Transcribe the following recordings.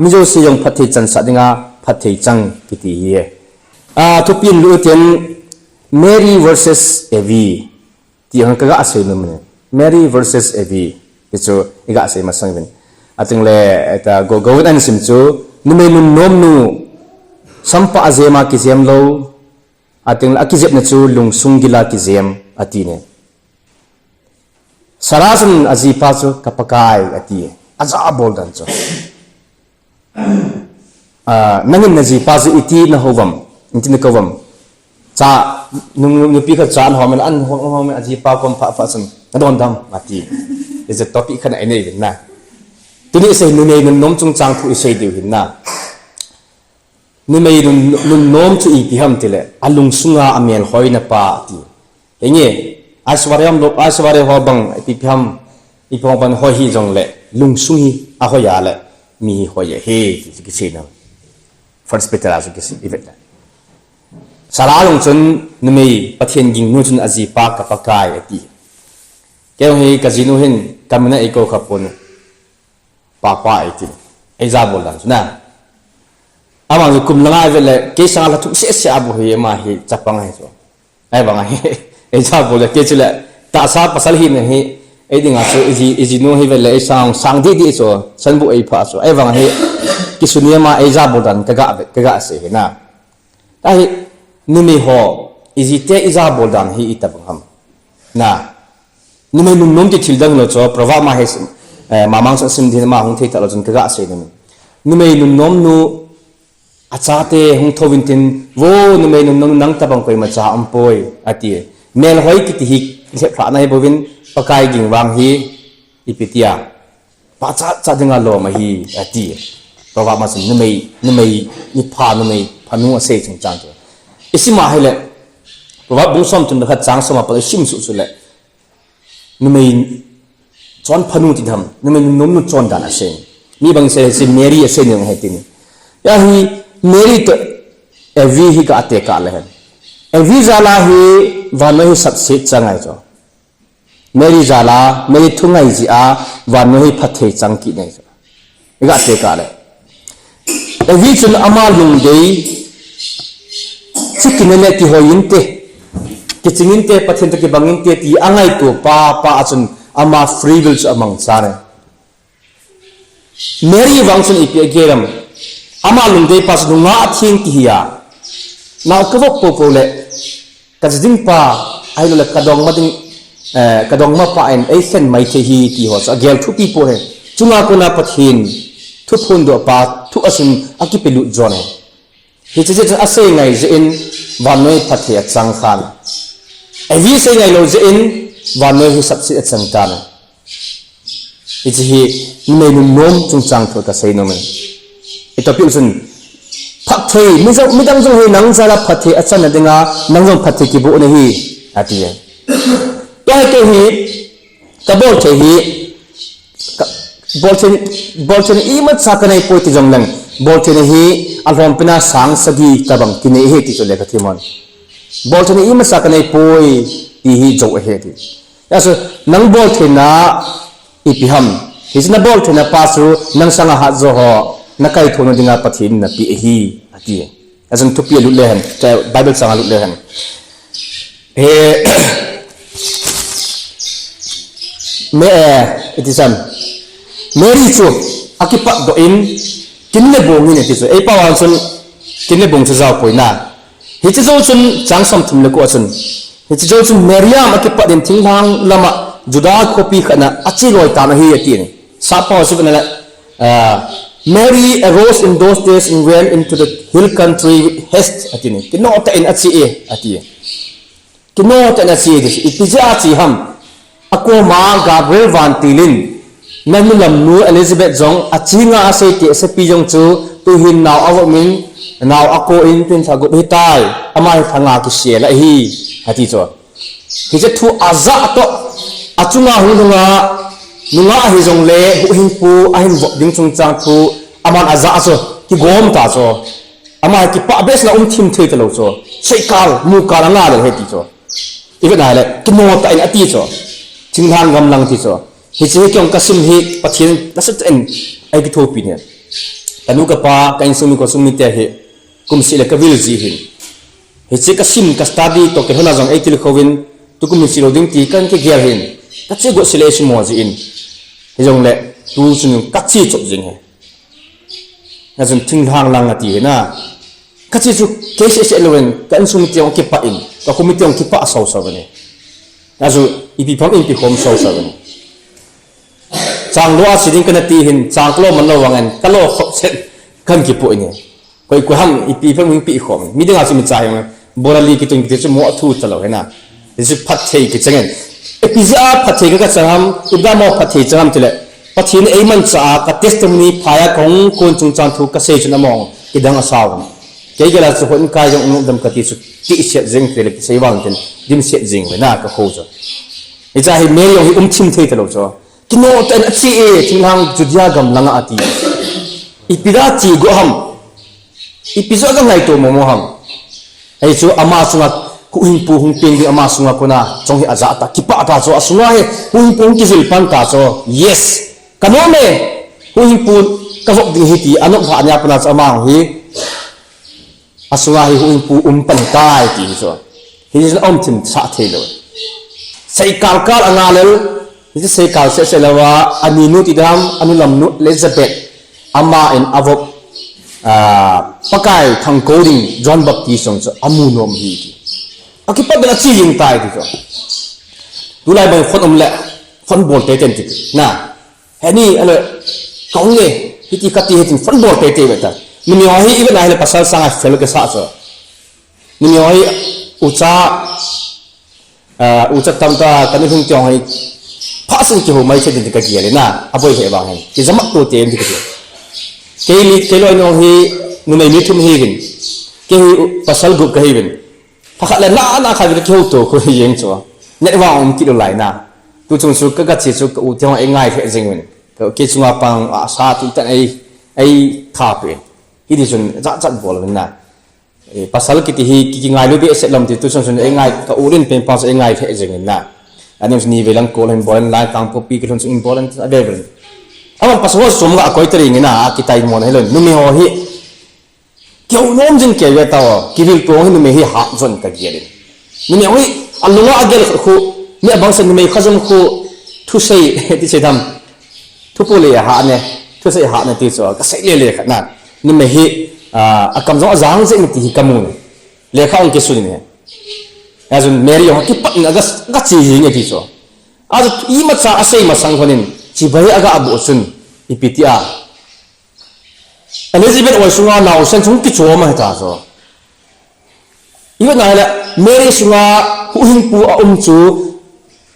มิโจสิยงพัทเทจันสัดงาพัทเทจังกิติเยทุพินลูเทน Mary versus Evie ที่หังกะอาศัยนั่นมัน Mary versus Evie ที่จูอีกอาศัยมาสังเป็นอาทิงเล่แต่go with อันสิมจูนุ่มเอนุ่มน้อมนูสัมปะอาเจมากิเจมโลอาทิงอากิเจมนั่นจูลุงซุงกิลากิเจมอาทิเนี่ยสาราสันอาจีพัชกับปะกายอาทิอาจารย์บอกดันจูนั่งนั่งจีพัชอิทีน่ะหัววัมอิทีน่ะกวัมจ้านุ่มปีกจานหอมอันหอมอาจีพักความพัชสันนั่นโดนดำอาทินี่จะท็อปิกขนาดไหนเป็นนะทีนี้สิ่งนุ่มเอนุ่มน้อมจงจางผู้เสียดีหินนะนุ่มเอนุ่มน้อมจะอีกที่ห้ามทีเลยอลุงสุงาอเมลหอยนับปาทีอย่างเงี้ยอาสวรรค์ลบอาสวรรค์หัวบังที่พิมอีพงบันหอยจงเลยลุงสุงฮีอาหอยาเลยมีหอยเฮที่กิจนะ first better as กิจอีเวนต์สาระลงจนนุ่มเอประเทศยิงนู่นจนอาจีปากกับปากกายทีแกงเฮกาจิโนเห็นกำมันเอโกขับปนปากว่าอีกทีไอ้จ้าบอกดังนะอามันจะคุมละง่ายเวลาเกี่ยงอะไรทุกเสียบุเหมาเหจับปังให้จ้ะไอ้บางไงไอ้จ้าบอกเลยเกี่ยงเลยตาซาปัสสาวะเนี่ยไอ้ดิ่งอ่ะส่อีจีโน่เฮเวลาไอ้สังดีดีจ้ะฉันบุไอ้พาจ้ะไอ้บางไงกิสุนีมาไอ้จ้าบอกดังกะกะเสียนะแต่นุ่มไม่หัวอีจีเตไอ้จ้าบอกดังเฮอิตาบังฮัมนะนุ่มไม่นุ่มที่ทิลดังเลยจ้ะเพราะว่ามาให้มามังสสิมที่มาหงเทตลอดจนกระgaเสียนี่นุ่มไม่นุ่มน้อมนูอาจารย์เตหงทวินตินโวนุ่มไม่นุ่มน้อมนั่งตะบังไปมาจ้าอัมพอยอาทิเมลหอยกิติฮิกเสพพระนายบวินปากายกิ่งวางฮีอิปิติยาป้าจ้าดึงอารมณ์มาฮีอาทิเพราะว่ามาสินุ่มไม่นิพพานนุ่มไม่พานุเสกจงจังตัวอิสิมาให้เลยเพราะว่าบุญสมจุนขัดจางสมาปะชิมสุดเลยนุ่มไม่จอนพนุติธรรมนั่นมันนุ่มนุ่มจอนดานอาเซนมีบางเรื่องเมรี่อาเซนยังให้ตินยาฮีเมรี่ตัวเอวีฮีก็อัตเตกาเลยเอวีจาลาฮีวันนี้สัตย์เสจังไงจ้ะเมรี่จาลาเมรี่ทุ่งไงจีอาวันนี้พัฒน์จังกินไงจ้ะอีกอัตเตกาเลยเอวีจนอามาลุงเดย์สิกินเนติหอยินเตกิจงินเตพัฒน์ตะกี้บางยินเตที่อ่างไงตัวป้าจนอามาฟรีวิลส์อามังซาเนี่ยเมรี่วังสันอีกเกลัมอามาลุงเดย์ปัสดุงอาทิงที่ฮียาน่ากระวกโปโปเล่กัจจิงป้าไอ้ลูกกระดองมาดึงกระดองมาป้าเอ็นไอ้เส้นไม่เที่ฮีที่หัวจะเกลทุกปีโปเล่จุงอาคนนับทินทุกคนดูป้าทุกอาศัยอากิเปลุจอนเฮ้ยจะอาศัยไงจะอินวันนี้พัฒน์จังขันไอ้วิสัยไงเราจะอินวันนี้ที่สัตย์เสียจังกันอีที่นี่ไม่นุ่มน้อมจงจังตัวกับเสียนุ่มอีตัวพิจารณาพัฒน์ไม่ต้องจงให้นังจะรับพัฒน์อาจารย์นั่นเองนังจงพัฒน์กี่บุญนี่อาทิตย์ตัวให้ตัวฮีกับบอลเชฮีบอลเชนอีมัดสักในปุ่ยที่จงลังบอลเชนฮีอัลฟอมพินาสังสกีกับบังกินเอที่ตัวเล็กที่มันบอลเชนอีมัดสักในปุ่ยที่ฮีโจเอที่ยาสุนังบอลเทน่าอีพิฮัมฮิสนาบอลเทน่าปัสรูนังสังหะโจฮอนักไก่ทวนดิงาปะทินนับปีเอฮีอาทิยาสุทุกปีลุเลหันแต่ไบเบิลสังหะลุเลหันเมอิติซันเมริจูอากิปัดโดอินกินเลบงนี่เนี่ยที่สุดไอ้ป้าวันสุนกินเลบงจะเจ้าป่วยน่ะฮิตโจสุนจังสมทุมเลกุสุนฮิตโจสุนเมริยามอากิปัดเดินทิ้งทางลำจุดาคบีขณะอัจฉริยะตามฮีอาทินี่สับพอสุดนั่นแหละMary arose in those days and went into the hill country with hasteอาทินี่กินโนตอินอัจฉริยะอาทิกินโนตอินอัจฉริยะอิติจาจิฮัมอโกมากาเบรวันติลินนั่นมุลมนูอลิซาเบธจงอัจฉริยะอาศัยที่สปีจงจูตุหินนาวอวมินนาวอโกอินเป็นสักกุบิตายอามาทางอากิเสียละฮีอาทิจ้ะฮิจะทูอาซาโตอาจุงาหุงงานุงาฮิจงเลหุหินปูอาหินบดิงจงจางปูอามันอาซาโซที่กอมตาโซอามาที่ปะเบสนะทิมเทตโลโซใช้กาลมูกาลงาเลยเฮติโซอีกนั่นแหละกินโนตอินอติโซจึงทางกำลังที่โซฮิจะให้เกี่ยงกับสิ่งที่ปะเทียนนั่นสุดเอ็นไอ้กิโทปีเนี่ยแต่ kanu ka pa ka insumi ko sumi te he kum sile ka vil ji hin he che ka sim ka study to ke hona jang eitil khowin tu kum si lo ding ti kan ke gel hin ka che go sile si mo ji in he jong le tu sun ka chi chop jing he na jun thing hang lang ati na ka chi chu ke se lowen ka insumi te on ke pa in ka kum te on ke pa so so ne na ju ipi pham in pi khom so so ne chang lo asiding kana ti hin chang lo man lo wangan ka lo khop set kan ki po ni koi ko ham ipi pham pi khom mi ding a chu mi cha yong borali ki tung ki chu mo thu chalo hena this is phat thei ki changen epizia phat thei ka changam ubda mo phat thei changam tile pathin ei man cha ka testimony phaya kong kon chung chan thu ka se chu na mo idang asaw ke gela chu hon ka yong dam ka ti chu ti set jeng tele ki sei wang ten dim set jeng na ka ho cho e cha hi me yong hi thim thei talo cho kino tan chi e thinglang judia gam langa ati ipida chi go ham ipizo gam lai to momo ham ai chu ama sunga ku hin pu hung ping di ama sunga kona chong hi aza ta kipa ta cho asunga he ku hin pu ki zil pan ta cho yes kano me ku hin pu ka vok ding hi ti anok pha nya pana cha ma hi asunga hi ku hin pu pan tai ti cho hi is om thim sa thelo sai kal kal anga lel ini saya kau saya lawa aninu tidam anu lamnu Elizabeth ama in avok pakai thang coding John Baptist song so amu nom hi ki akipa bela chi ying tai ti so tulai bang khon le phon bol te ten ti na hani ale kong nge hiti kati hitin phon bol te te beta ni hi ibe na hele pasal sanga fel ke sa so ni hi uca tamta kani hung tiong hai pasan ki ho mai che din ka ki le na aboi he bang hen ki zamak to te ndi ka ke lo no hi nu mai mi thum hi gin ke pasal gu ka hi bin pakhat le na kha bi ke ho to ko yeng cho net wa om ki lo lai na tu chung su ka chi su ka u tiong ai ngai phe jing win ka ke chunga pang a sa tu tan ai tha pe hi di chun za bol na pasal ki hi ki ngai lo bi se lam ti tu chung ai ngai ka urin pen pa ai ngai phe jing na ani ni velang ko len bolen lai tang po pi ki chung important available awan paswa somga koi tari ngina ki tai mon helon numi ho hi kyo nom jing ke ya taw ki vil to hi numi hi ha jon ka giere numi ho allo agel khu ni abang san numi khazum khu thu sei ti se dam thu po le ha ne thu sei ha ne ti so ka sei le khana numi hi akam zo azang jing ti hi kamun le khaung ki suni ne azun meri ho ki pat na ga chi hi ne ti so az i ma cha asei ma sang khonin chi bai aga abu sun ipitia Elizabeth wa sunga naw san chung ki choma ta so iwa na la meri sunga hu hing pu a chu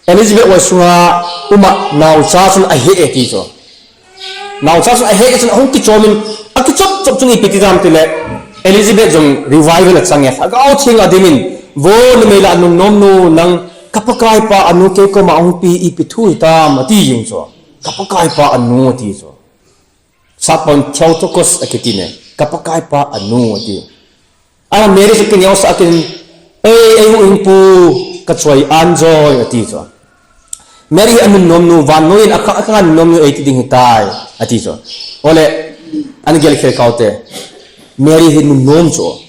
Elizabeth wa sunga uma naw cha sun a he e ti so naw cha sun a he sun hong ki chomin a ki chop chop chung ipiti ram tile Elizabeth jong revival change aga au thing adimin vo ni mela nu nom nu nang kapakai pa anu ke ko ma ong pi ipithu ta ma ti jing so kapakai pa anu ti so sapon theotokos akitine kapakai pa anu ti ana meri se kinyo sa akin ai hu impu ka choi anjoy ati so meri anu nom nu van noin aka nom nu ai ti ding hitai ati so ole an gel khe kaute meri hin nom so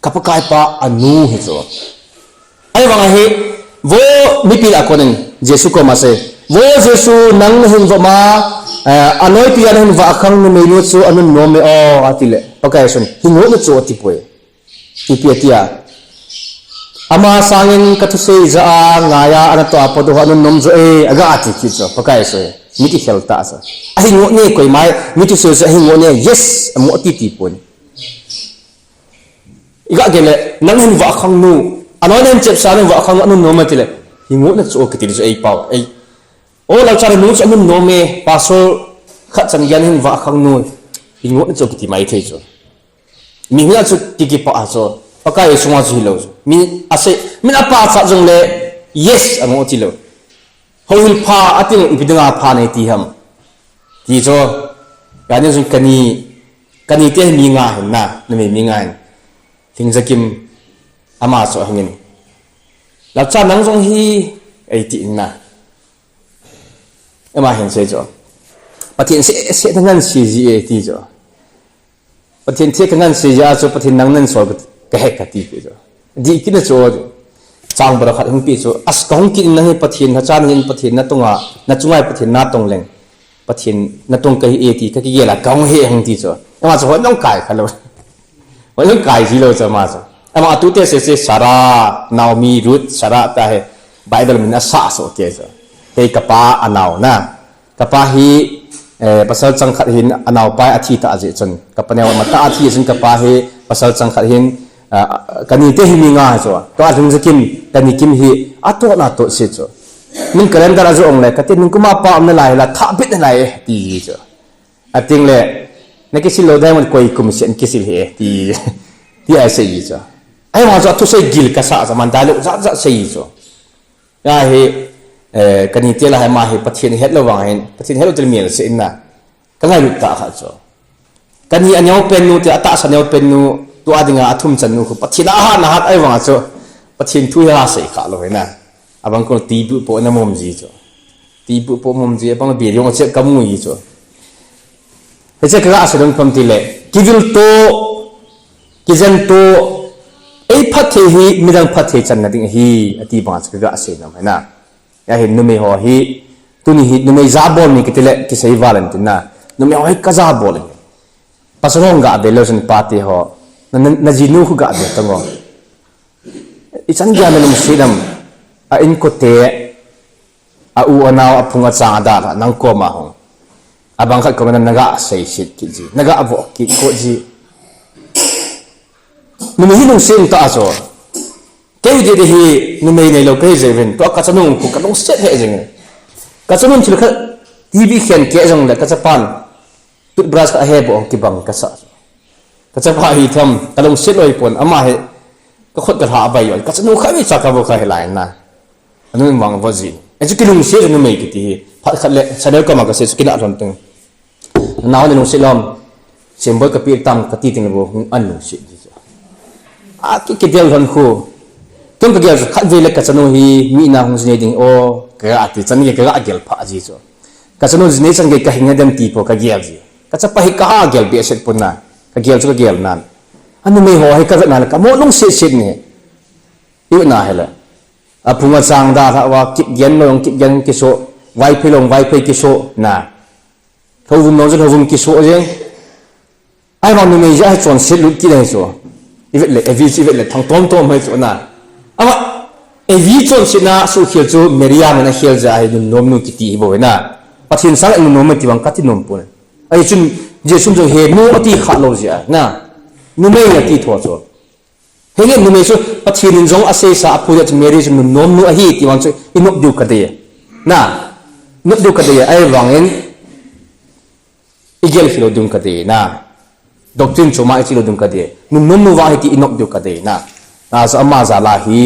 kapakai pa anu hi so ai wanga hi vo mipil akonen jesu ko mase vo jesu nang hin vo ma anoi pi an hin va khang nu melu chu anu nom me o atile pakai son hingo nu chu ati poe ti pi atia ama sangin kathu sei za ngaya ana to apodo anu nom zo e aga ati ki so pakai so miti helta sa a hingo ne koi mai miti so za hingo ne yes amo ati ti pon iga gele nang hin va khang nu anoi nen chep sa va khang anu nom atile hingo na chu ki ti so ei pau ei o la char nu chu anu nom me paso khat chan yan hin va khang nu hingo na chu ki ti mai thei so mi nga chu ti ki pa so pakai sunga ji lo mi ase min apa cha jong le yes amo ti lo ho hil pha ating ibidanga pha nei ti ham ti so yani jung kani te mi nga hin na me mi nga thing zakim ama so hangin la cha nang jong hi ai ti na ama hin se jo patien se dangan si ji e ti jo ประเทศเที่ยงงั้นเสียจูประเทศนั่งนั่นสวยก็เฮกตีไปจ้ะดีกินนะจูจางบริขัดหงปีจูอัสกงกินนั่งให้ประเทศฮัจจานเงินประเทศนั่นตรงอ่ะนั่นจุงไอประเทศนั่นตรงเล็งประเทศนั่นตรงก็เอตีก็กี่เยละกงเฮหงตีจูมาจูวันต้องไก่ขันเลยวันต้องไก่ที่เราจะมาจูมาตุเตเสสารานามีรุตสาระแต่ไบเบิลมันน่าสะสมเกจ้ะเฮกป้าอันนาวนะกป้าฮีภาษาจังขัดหินอันเอาไปอาทิตย์อาเจจนกับปนเอามาตาอาทิตย์จนกับไปภาษาจังขัดหินกันนี่เตหิมีงาจ้ะก็อาจจะกินกันนี่กิมฮีอัตโตนาโตเสียจ้ะมึงกระเด็นดาราจงเลยก็เต้นมึงก็มาป้าไม่ไหลละท้าบิดอะไรตีจ้ะอันจริงเลยนักกิจโลได้มันคุยคุมเสียนกิจเหตีที่ไอ้เสียจ้ะไอ้มาจ้ะทุกสิ่งกิลกษาจะมันได้ลูกจะเสียจ้ะยาเฮกันนี่เจล่าให้มาให้ประเทศเฮ็ดระวังให้ประเทศเฮ็ดเราจะมีอะไรสิ่งน่ะก็ง่ายลุกตาขัดจ้ะกันนี่อันนี้เป็นนูที่อัตราสัญญาเป็นนูตัวดิ่งอาทุ่มจันนูคือประเทศอาหารนะฮะไอ้วังจ้ะประเทศทุยาใส่ขาเลยนะบางคนตีบุปผาน้ำมันจีจ้ะตีบุปผามันจีบางเบียร์ยงเช็คกำมือจ้ะเฮ้ยเช็คก็อาศัยตรงความที่เละกิจโตกิจโตไอ้พัฒน์ฮีมีดังพัฒน์จันนั่นดิ่งฮีอธิบายสักก็อาศัยนะไหมนะยาเห็นนุ่มหัวฮีตุนี่ฮีนุ่มจับบอลนี่ก็ที่เละที่ใช้วาเลนติน่ะนุ่มหัวฮีก็จับบอลนี่ปัสสาวะก็อาเดลล์สันปาร์ตี้หัวนั่นจีนูก็อาเดลตั้งหัวอีสันยามันมุสลิมอินโคเตะอูอันเอาพุ่งจางดาร์นังโกมาหงบางครั้งก็มันนักใส่ชิดกิจนักอวกกิจโคจีนุ่มฮีนุ่มซิมตาโซเกี่ยวกับที่นุ่มในโลกเจวินตัวกัจจนุงกูกัจจนุงเสียเหตุจริงกัจจนุงที่เราทีวีเขียนเกี่ยวกับเลยกัจจปันตุบราสก็เฮบองกิบังกัจจกัจจพาหิทำกัจจนุงเสียลอยปนอามาเหก็ขดกระถาใบย่อยกัจจนุงข้าไม่จักกับบุคคลหลายนะอันนู้นมองว่าจีไอ้จุกินุ่งเสียนุ่มไม่กี่ทีพัดขัดเลยแสดงก็มาก็เสียสกินอะไรต่างๆน้าวนุ่งเสียลมเสียงบ่อยกับปีตั้มกับตีติงเลยบุอันนุ่งเสียจีจ้ะคิดเดียวกันคู่ตรงกับเกี่ยวกับขัดเวลกัจจนุฮีมีนาหงส์เนดิงโอกระอัติจันยี่กระอักเกลพาจีจ้ะกัจจนุห์เนสังเกตกับหิงเดิมตีโปกระเกี่ยวจีกัจจปะหิกะเกลเบียเสร็จปุ่นนะกระเกี่ยวจุกเกี่ยวนั่นอันนี้ไม่หัวให้กระนั่นกับโมลงเสียเนี่ยอยู่น่าเหรอพุ่งมาสังดาถ้าว่ากิจยันลงกิจยันกิโซไวเพลงไวเพกิโซนะเขาวุ่นน้องจะเขาวุ่นกิโซเองไอ้วันนี้ไม่ใช่จวนเสียลุกกี่เดือนโซอีเวทเลยอีเวทเลยทั้งต้นไม่โซนะอามาเอวิจอนสินะสุขีจูเมริยามันเขียนใจนุ่มนุ่มนุกิตีบ่อยนะปัจจุบันสังนุ่มนุ่มที่วังกัดที่นุ่มปุ่นไอ้จุนเจสุนจงเฮนูอติขาดโลเซียนะนุ่มไม่ยติทัวร์โซเฮ้ยนุ่มไม่โซปัจจุบันจงอาศัยสาพูดจะเมริจุนนุ่มนุ่มนุอหิที่วังโซอินุบดูกัดเดียนะนุบดูกัดเดียไอ้วังเอ็นอีเกลฟิโลดุมกัดเดียนะด็อกทรินชูมาอิฟิโลดุมกัดเดียนุ่มนุ่มนุวาหิที่อินุบดูกัดเดียนะน่าสามารถจะลาฮี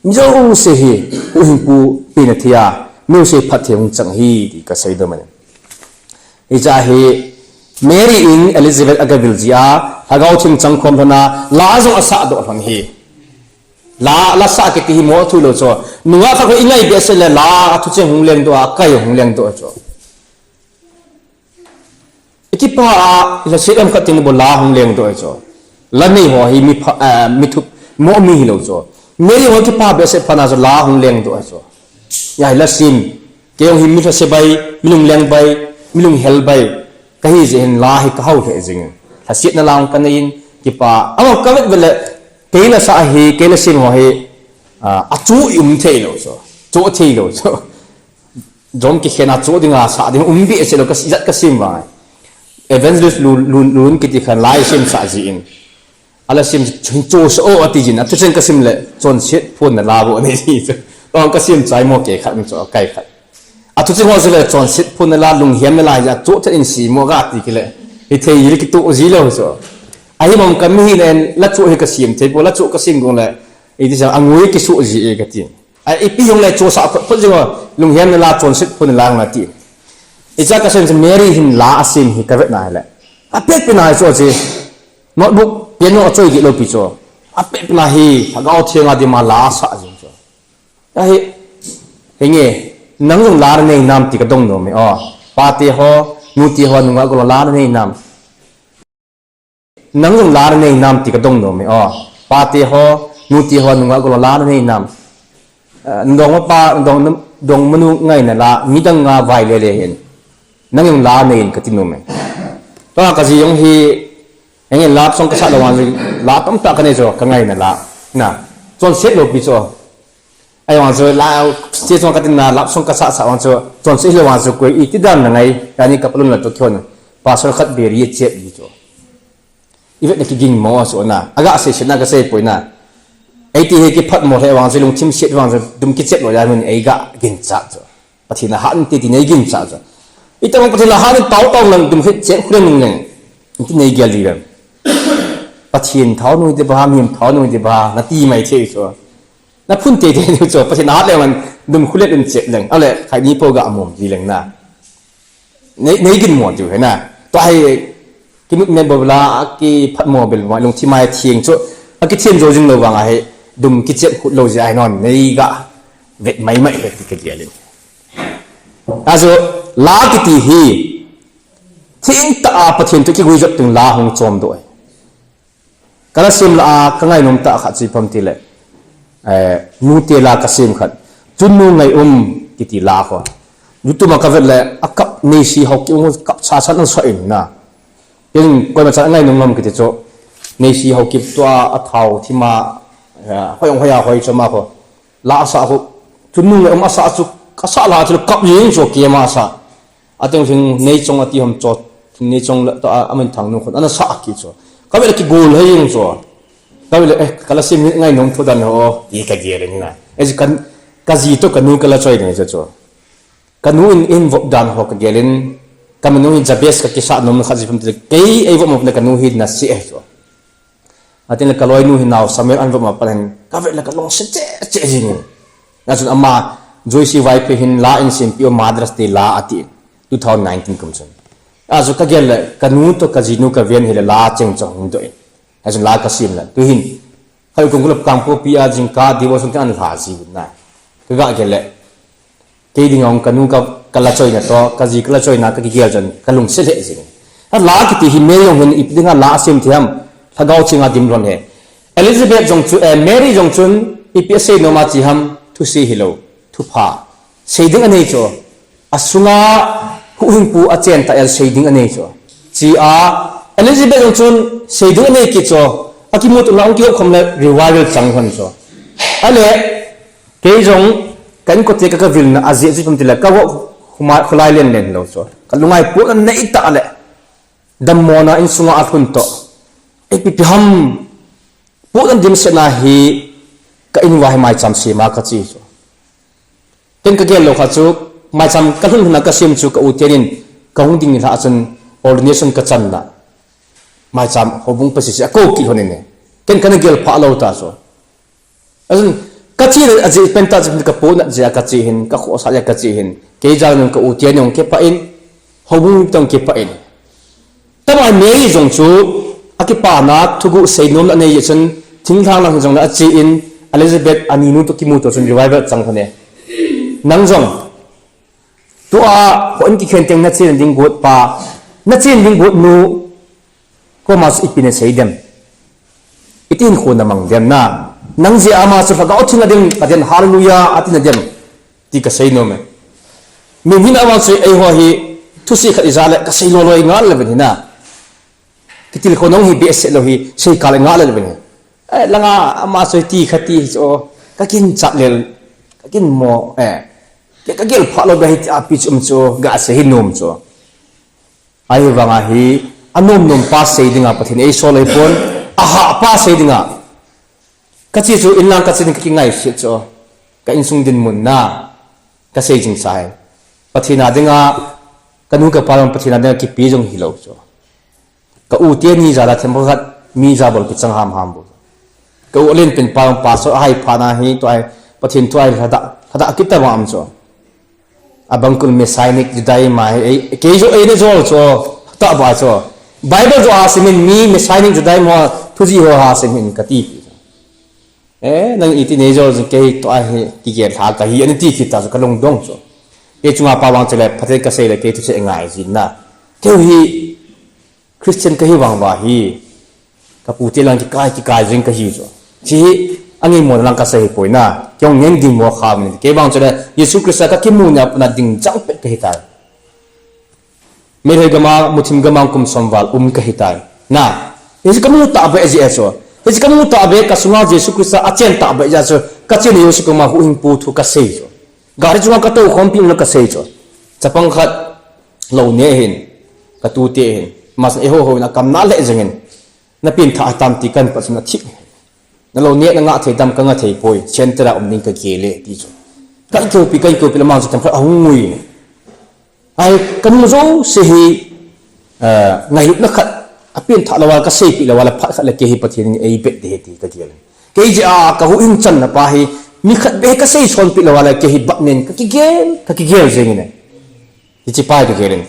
มิจฉาเสียอุหิปูปีนที่อาไม่ใช่พัฒน์จังฮีที่ก็ใช่ด้วยมันอีจ้าฮีเมรี่อินเอลิซาเบธอากาวิลจีอาฮากาวชิงจังคอมธนาลาจงอาศัยดอกมันฮีลาสักที่ฮีมอทุโลจ้ะนัวข้าก็อิงไงเบสเลยลาทุเจงหงเลี้ยงตัวใครหงเลี้ยงตัวจ้ะอีกป้าจะเสียมขัดทิ้งบนลาหงเลี้ยงตัวจ้ะแล้วนี่หัวฮีมีทุกมอมีฮิโลจ้ะเมรี่วันที่ป้าเบสพนาจะลาหงเลี้ยงตัวจ้ะยายละซิมเกี่ยวหิมิทเสบายมิลุงเลี้ยงใบมิลุงเฮลใบก็ฮิจะเห็นลาให้เขาเหตุจริงถ้าเสียนั่นลางกันยินกี่ป้าเอาก็เวทเวลาเกล้าสาเหเกล้าซิมหัวเหจูเทโลจ้ะจูเทโลจ้ะจอมกี่เขนาจูดิ่งสาดิ่งบีเสโลก็ยัดก็ซิมว่าเอเวนส์ลุนกิติขันไล่ซิมสาจีนอะไรซิมโจสโออติจินทุกเช่นก็ซิมเลยจนเช็ดพูนลาบุนี่สิตอนก็ซิมใจโมเกขัดมันจะไกลขัดทุกเช่นว่าจะเลยจนเช็ดพูนลาลุงเฮียมลายจะโจทย์อินซีโมกาติกิเลยไอเทียริกิตุจีเลวจ้ะไอ้มันก็มีเนลัดโจให้ก็ซิมเทปลัดโจก็ซิมกงเลยไอ้ที่จะอังวยกิสุจีเอกติไอ้พี่ยงเลยโจสาวพูดจริงว่าลุงเฮียมลาจนเช็ดพูนลางนาทีไอ้เจ้าก็เช่นจะเมรี่หินลาซิมฮิกระเวทนายแหละเป็ดเป็นนายจ้ะจีโน้ตบุ๊กเปียโนช่วยกิโลปิโจ้เป็ดเป็นนายฮีถ้าเอาเทียงอาดิมาลาสะจริงจ้ะไอ้เงี้ยนั่งลงลาในน้ำติกระดงโนมปาติฮอนูติฮอนุงก็ลาในน้ำ นังลาในนามติกระดงโนมอ๋อปาเตหอนูติหอนุงก็ลาในนามดงว่าปาดงมนุไงน่ะละมีดังงาไวเลยเห็นนังยังลาในกติโนมต้องกระซิยงฮีอย่างเงี้ยลาบส่งกษัตริย์ระวังลาบต้องตักกันเลยจ้ะกังไงนั่นละนะจนเสร็จลงไปจ้ะไอ้วันจ้ะลาเสียส่งกันตินาลาบส่งกษัตริย์สาววันจ้ะจนเสร็จระวังจ้ะกุยอีกที่ด้านยังไงการนี้กับลุ่นละตัวคนภาษาขัดเบียร์เจ็บดีจ้ะอีเวนต์ที่กินหมอส่วนน่ะอากาศเสียน่าก็เสียป่วยน่ะไอ้ที่เฮกิพัดหมดไอ้วันจ้ะลงทิมเสียวันจ้ะดุมกิเจ็บหมดแล้วมันไอ้กะกินจัดจ้ะปะทีน่ะหันที่ไหนกินจัดจ้ะอีแต่ว่าปะทีน่ะหันเต้านั่งดุมเจ็บคนนึงเนี่ยที่ไหนเกี่ยวดีกันปะทีนเท้าหนุ่ยเดบ้ามีมเท้าหนุ่ยเดบ้านาตีไม่เที่ยวจ้ะนาพุ่นเตะเที่ยวจ้ะปะทีน่ะหันเลยมันดุมคุเล็ดเป็นเจ็บเลยเอาเลยใครนี้พวกกะมุมดีเลยนะในกินหมดอยู่เห็นน่ะตัวไอ้กิมุกเมนบลากีพัดโมเบลว่าลงที่มาเทียงจ้ะอากิเทียนโจจึงเราวางไอ้ดุมกิเจ็บขุดเราจะไอ้นอนในกะเวทไม่เวทที่เกี่ยวเลยอาจจะลากิตีฮีทิ้งตาปะเทียนตุกิกุยจถึงลาหงจอมด้วยกระสิมลากง่ายนมตาขัดจีพมทีเลยนูเตลากระสิมขัดจุนนูไงกิตีลาเขายุตุมากับเลยอักกับเนสีหกยงกับชาชันนั่งสวยนะยังก่อนมาจากไงนมกิตีโจเนสีหกกิบตัวอัฐาวที่มาหอยหอยจะมาเขาลาสาเขาจุนนูไงอาสาจุกษาลาจุกับยิงโจเกียมาสาอาจจะถึงเนจงอติหมโจในจงตัวอามันทางนู้นคนอันนั้นสักกี่จ้ะก็เวลาที่กูเลยยังจ้ะก็เวลาก็ละสิมง่ายน้องทุดันโอ้ยี่กะเกี่ยเลยนี่นะไอ้สิกันกะจีตัวกันนู้นก็ละช่วยเนี่ยจ้ะกันนู้นอินวบดันหัวกะเกี่ยเลยกันนู้นจะเบสกะกิสานน้องขัดสิผมจะเกยไอ้วบมันกันนู้นหินน่ะสิเอ้จ้ะอาทิตย์ละก็ลอยนู้นหินเอาสมัยอันวบมาเป็นก็เวลาก็ลงเสียเจ๊จริงนั่นส่วนอามาโจยซีไวไปหินลาอินสิมพิโอมาดรัสตีลาอาทิตย์2019กุมภาพันธ์อาจจะก็เกี่ยวกับการนู้นตัวการจีนูกับเวียนเฮลลาเจงจงหุ่นตัวเองอาจจะลากระสิมละตัวหินให้คุณกุลกัมพูปีอาจิงกาดีวสุนทรอันหาจีบุญนะก็ก็เกี่ยวกับที่ดิ่งองการนู้นกับการละช่วยนะตัวการจีการละช่วยนะก็เกี่ยวจนการลงเสียจริงถ้าลากิติหินเมย์ยงเห็นอีกดิ่งลาเสียมเทียมถ้าเขาชิงอาดิมรอนเฮเอลิซาเบธจงชุนเมรี่จงชุนอีพีเอสโนมาจิฮัมทุสีฮิโลทุพาเสียดิ่งอันนี้จ้ะอสุงาผู้หิงผู้อาเจนแต่เอลเสียดิ่งอันนี้จ้ะจีอาเอลิซาเบธจงชุนเสียดิ่งอันนี้กี่จ้ะอากิมุตุลองคิวคำเลยรีวายล์จังหันจ้ะอะไรเกี่ยจงกันก็เทกับวิลนะอาเซียนที่ผมติดแล้วก็ว่าขลายเล่นแล้วจ้ะกันลุงไอ้พูดนั่นอีตาเลยดัมโมนาอินสุงาอัตุนโตไอ้ปิพิฮัมพูดนั่นดิมเสนาฮีก็อินวาให้ไม่จำสีมากระจีจ้ะเป็นก็เกี่ยวกับข้าจุกไม่จำกันหุ่นนักเสียมจุกอุเทนินก็หุ่นดิ่งละจนออร์เนชั่นก็จันละไม่จำหัวบุ้งประสิทธิ์ก็กี่คนเนี่ยกันกันเกี่ยวกับพระเราตาจ้ะจนกจีเลยอาจจะเป็นตาจะเป็นกระปุกนั่นจะกจีหินก็ขอสายกจีหินเกี่ยจานนึงก็อุเทนินเก็บไปอินหัวบุ้งต้องเก็บไปอินแต่ว่าเมย์จงจูอากิปานาทุกุเซนนอันนี้จนทิ้งทางนั่งจงละจีอินอลิซาเบธอันนี้นู้นตุกิมุตัวจนรีไวล์จังคนเนี่ยนั่งจงตัวคนที่เขียนเต็งนัดเชียนดิ้งบุตรป่านัดเชียนดิ้งบุตรนู้ก็มาสิปีนเสียดมอิตินคนน่ะมังเดมนะนั่งเสียอามาสุดท้ายก็ทิ้งนัดเดมประเด็นฮาเลลูยาอัตินัดเดมที่ก็เสียโนมมีหินอามาสุดไอ้หัวฮีทุสิขัดอิจาเลก็เสียโลโลยงาเลยเป็นหินะที่ที่คนน้องฮีเบสโลฮีเสียกาลงาเลยเป็นหิลังอามาสุดที่ขัดที่โอก็กินจัดเลยก็กินหมอก็เกี่ยวกับเราไปอาพิจมโจกาเสียหินนมโจไอ้วังฮีอันนมป้าเสียดิ่งอ่ะประเทศไอ้โซเลยพนอาหาป้าเสียดิ่งอ่ะก็จีโจอินลังก็เสียดิ่งก็ง่ายเสียโจก็อินสุงดินมุนน่ะก็เสียจริงใช่ประเทศนั้นดิ่งอ่ะก็นู้ก็พาลงประเทศนั้นดิ่งกี่ปีจงฮิโลโจก็อุเทียนี่จะได้เทมเพลตมีจะบอกกิจงหามบุก็อุเล่นเป็นพาลงป้าโซไอ้พานาฮีตัวไอ้ประเทศตัวไอ้ถ้าคิดแต่ว่าอันโจabangkul messianic judai mai kejo ene jo cho ta ba cho bible jo asimin mi messianic judai mo thuji ho ha simin kati nang iti ne jo ke to a he ki ge tha ka hi ani ti ki ta ka long dong cho e chunga pa wang chele phate ka se le ke tu se ngai jin na ke hi christian ka hi wang ba hi ka pu te lang ki kai jing ka hi zo chi angi mo lang ka sei poina kyong ngeng ding mo kham ni ke bang chale yesu krista ka ki mu nya na ding chang pe ka hitai mere gama muthim gama kum somwal ka hitai na is kamu ta ba ji eso is kamu ta ba ka sunga yesu krista achen ta ba ja so ka chen yesu kuma hu ing pu thu ka sei zo gari chuang ka to khom pin na ka sei zo chapang khat lo ne hin ka tu te hin mas e ho na kam na le jengin na pin tha tam ti kan pa na thik na lo ne na nga thei dam ka nga thei poi centra ning ka kele ti zo kai ko pi la ma zo tam kha ngui ai kamu zo se hi ngai na khat apin tha lawal ka sei pi lawal pha khat le ke hi pathin ei pe de ti ka kiel ke ji a ka hu in chan na pa hi mi khat be ka sei son pi lawal ke hi bak nen ka ki gel jeng ne ti chi pai ka gelen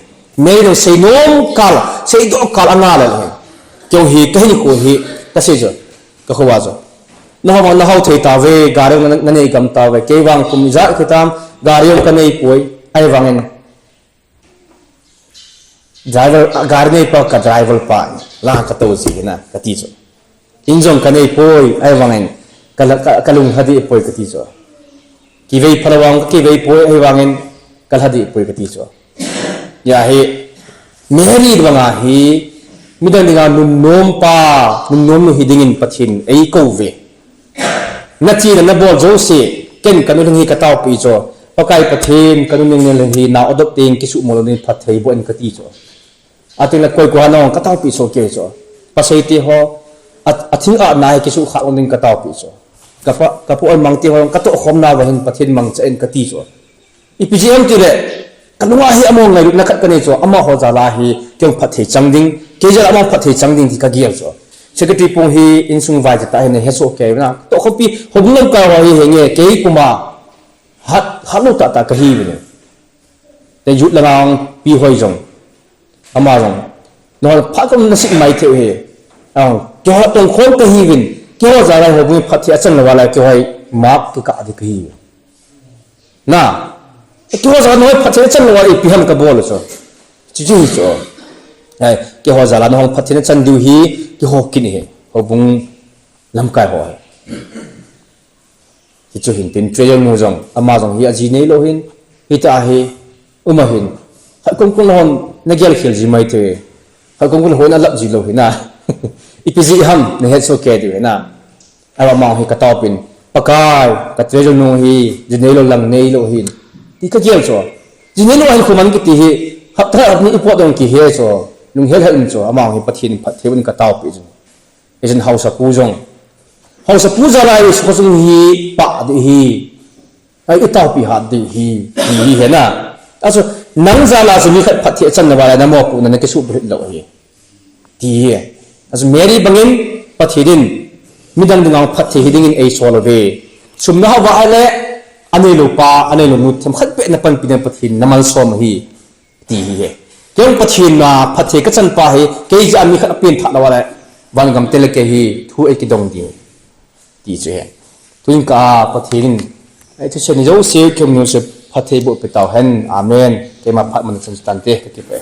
nei do sei nom kal sei do kal anga la he kyong hi ka hi ko hi ka sei jo ka ho wa jo na hau thei ta ve gare na nei gam ta ve ke wang kum za khitam gare ka nei poi ai wangen driver garne pa ka driver pa la ka to si na ka ti so injong ka nei poi ai wangen kalung hadi poi ka ti so ki vei phalawang ki vei poi ai wangen kal hadi poi ka ti so ya he meri wanga hi midan dinga num nom hi dingin pathin ei ko ve na chi na bol jo se ken kanu hi ka taw pi so pakai pathin kanu ning hi na adopting kisu mo ni phathei bo en ka ti so atin la koi ko no ka taw pi so ke so pasai ti ho athing a nai ki su kha ong ka taw pi so ka pu on mang ti ho ka to khom na wa hin pathin mang chen ka ti so ipgm ti le kanwa hi among ngai na khat ka nei so ama ho za la hi kyong phathei changding ke ja ama phathei changding ti ka gial so secretary pong hi insung vai ta he he so ke na to khopi hobulom ka wa hi henge ke kuma hat lo ta ka hi ne te yut la pi hoi jong ama rong no pha kom na sik mai the he ke ho tong khol ka hi win ke ho za ra ho bu phathi achang la wala ke hoi map ka adi ka hi na ke ho za no phathi achang la wala pi ham ka bol so chi so ai ke ho za la no phathi na chan du hi ke ho kin he ho bung lam kai ho hi chu hin tin tre yong no jong ama jong hi aji nei lo hin hi ta hi uma hin ha kong kong hon na gel khel ji mai the ha kong kong hon alap ji lo hi na ipji ham ne het so ke du na awa ma hi ka taw pin pakai ka tre yong no hi ji nei lo lang nei lo hin ti ka gel so ji nei lo han khu man ki ti hi ha tra ni ipo dong ki he so lung hel hel so ama hi pathin phathe un ka taw pi ju ejen house pu jong house pu za lai so so hi pa de hi ai itaw pi ha de hi he na aso nang za la so mi khat phathe chan na wala na mo pu na ke su brit lo hi ti he aso meri bangin pathe din midang ding phathe hiding in a solo ve sumna ha wa ale ane lo pa ane lo nu them khat pe na pan pin pathin namal som hi ti he kyong pathin na phathe ka chan pa hi ke ja mi khat pin tha la wala wan gam tel ke hi thu e ki dong di ti che tuin ka pathin ai thu chen jo se kyong no se phathe bo pe taw hen amen ke ma phat man chan tan te ke pe